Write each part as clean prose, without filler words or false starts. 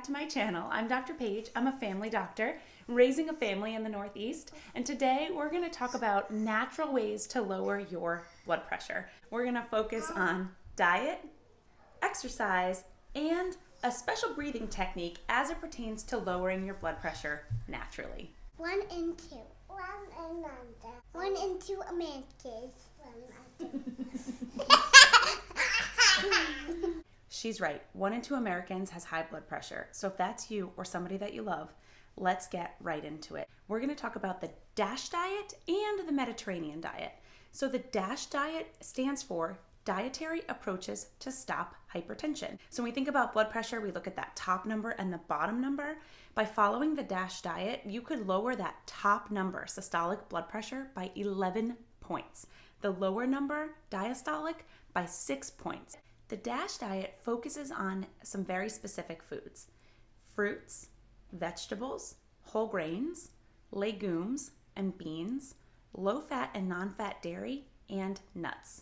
to my channel. I'm Dr. Paige. I'm a family doctor raising a family in the Northeast, and today we're going to talk about natural ways to lower your blood pressure. We're going to focus on diet, exercise, and a special breathing technique as it pertains to lowering your blood pressure naturally. 1 and 2. 1 and 1 and 2 Americans. She's right. 1 in 2 Americans has high blood pressure. So if that's you or somebody that you love, let's get right into it. We're going to talk about the DASH diet and the Mediterranean diet. So the DASH diet stands for Dietary Approaches to Stop Hypertension. So when we think about blood pressure, we look at that top number and the bottom number. By following the DASH diet, you could lower that top number, systolic blood pressure, by 11 points. The lower number, diastolic, by 6 points. The DASH diet focuses on some very specific foods: fruits, vegetables, whole grains, legumes and beans, low-fat and non-fat dairy, and nuts.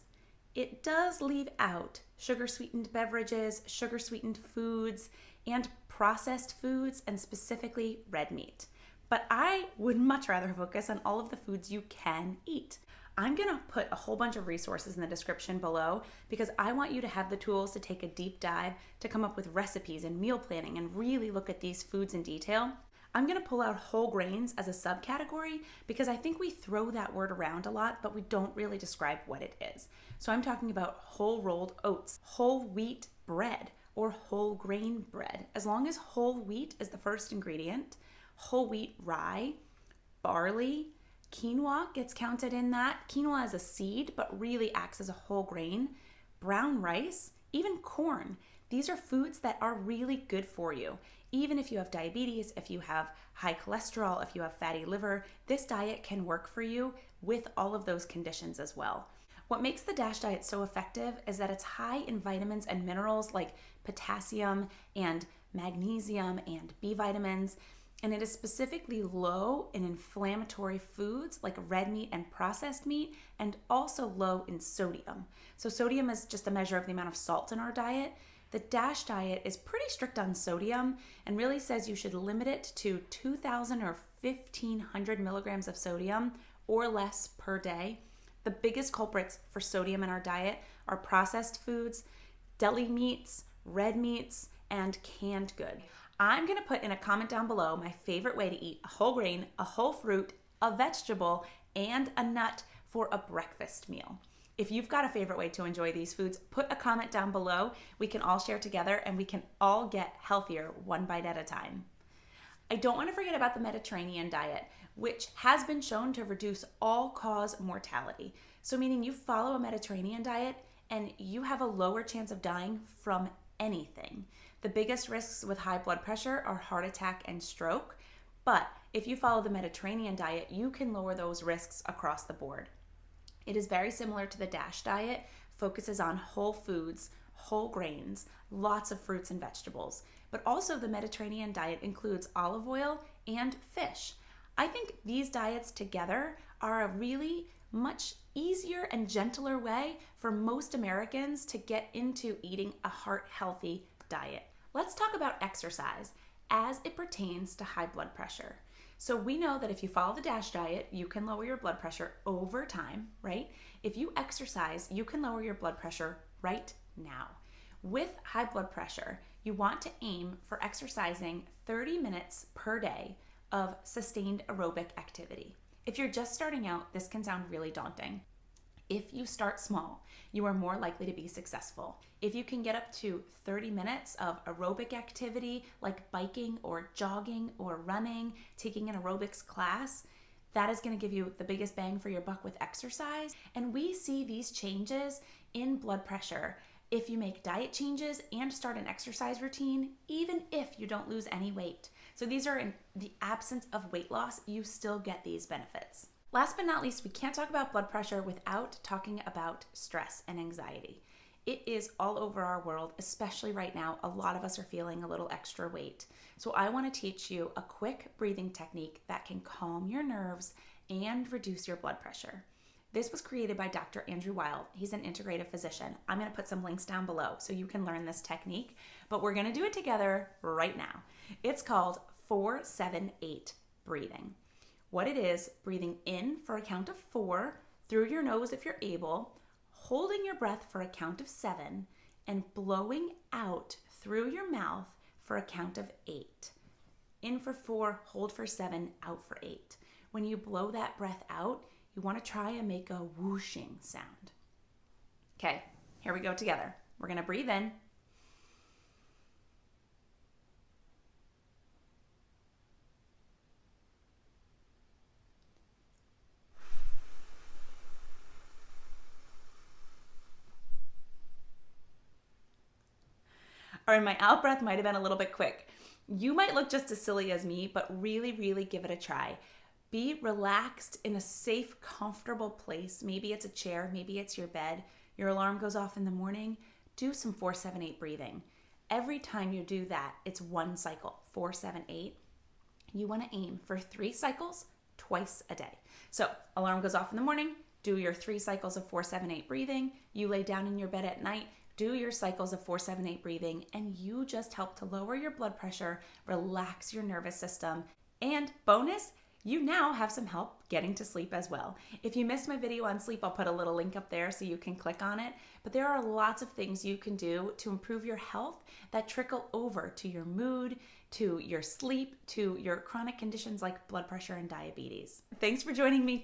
It does leave out sugar-sweetened beverages, sugar-sweetened foods, and processed foods, and specifically red meat. But I would much rather focus on all of the foods you can eat. I'm going to put a whole bunch of resources in the description below because I want you to have the tools to take a deep dive, to come up with recipes and meal planning and really look at these foods in detail. I'm going to pull out whole grains as a subcategory because I think we throw that word around a lot, but we don't really describe what it is. So I'm talking about whole rolled oats, whole wheat bread, or whole grain bread. As long as whole wheat is the first ingredient, whole wheat rye, barley, quinoa gets counted in that. Quinoa is a seed, but really acts as a whole grain. Brown rice, even corn. These are foods that are really good for you. Even if you have diabetes, if you have high cholesterol, if you have fatty liver, this diet can work for you with all of those conditions as well. What makes the DASH diet so effective is that it's high in vitamins and minerals like potassium and magnesium and B vitamins. And it is specifically low in inflammatory foods like red meat and processed meat, and also low in sodium. So sodium is just a measure of the amount of salt in our diet. The DASH diet is pretty strict on sodium and really says you should limit it to 2,000 or 1,500 milligrams of sodium or less per day. The biggest culprits for sodium in our diet are processed foods, deli meats, red meats, and canned goods. I'm going to put in a comment down below my favorite way to eat a whole grain, a whole fruit, a vegetable, and a nut for a breakfast meal. If you've got a favorite way to enjoy these foods, put a comment down below. We can all share together and we can all get healthier one bite at a time. I don't want to forget about the Mediterranean diet, which has been shown to reduce all-cause mortality. So meaning you follow a Mediterranean diet and you have a lower chance of dying from anything. The biggest risks with high blood pressure are heart attack and stroke, but if you follow the Mediterranean diet, you can lower those risks across the board. It is very similar to the DASH diet, focuses on whole foods, whole grains, lots of fruits and vegetables, but also the Mediterranean diet includes olive oil and fish. I think these diets together are a really much easier and gentler way for most Americans to get into eating a heart-healthy diet. Let's talk about exercise as it pertains to high blood pressure. So we know that if you follow the DASH diet, you can lower your blood pressure over time, right? If you exercise, you can lower your blood pressure right now. With high blood pressure, you want to aim for exercising 30 minutes per day of sustained aerobic activity. If you're just starting out, this can sound really daunting. If you start small, you are more likely to be successful. If you can get up to 30 minutes of aerobic activity like biking or jogging or running, taking an aerobics class, that is going to give you the biggest bang for your buck with exercise. And we see these changes in blood pressure if you make diet changes and start an exercise routine, even if you don't lose any weight. So these are in the absence of weight loss, you still get these benefits. Last but not least, we can't talk about blood pressure without talking about stress and anxiety. It is all over our world, especially right now. A lot of us are feeling a little extra weight. So I want to teach you a quick breathing technique that can calm your nerves and reduce your blood pressure. This was created by Dr. Andrew Weil. He's an integrative physician. I'm going to put some links down below so you can learn this technique, but we're going to do it together right now. It's called 4-7-8 breathing. What it is, breathing in for a count of 4 through your nose if you're able, holding your breath for a count of 7, and blowing out through your mouth for a count of 8. In for 4, hold for 7, out for 8. When you blow that breath out, you want to try and make a whooshing sound. Okay, here we go together. We're going to breathe in. All right, my out breath might have been a little bit quick. You might look just as silly as me, but really, really give it a try. Be relaxed in a safe, comfortable place. Maybe it's a chair, maybe it's your bed. Your alarm goes off in the morning. Do some 4-7-8 breathing. Every time you do that, it's one cycle, 4-7-8. You want to aim for 3 cycles twice a day. So alarm goes off in the morning, do your 3 cycles of 4-7-8 breathing. You lay down in your bed at night, do your cycles of 4-7-8 breathing, and you just help to lower your blood pressure, relax your nervous system, and bonus, you now have some help getting to sleep as well. If you missed my video on sleep, I'll put a little link up there so you can click on it. But there are lots of things you can do to improve your health that trickle over to your mood, to your sleep, to your chronic conditions like blood pressure and diabetes. Thanks for joining me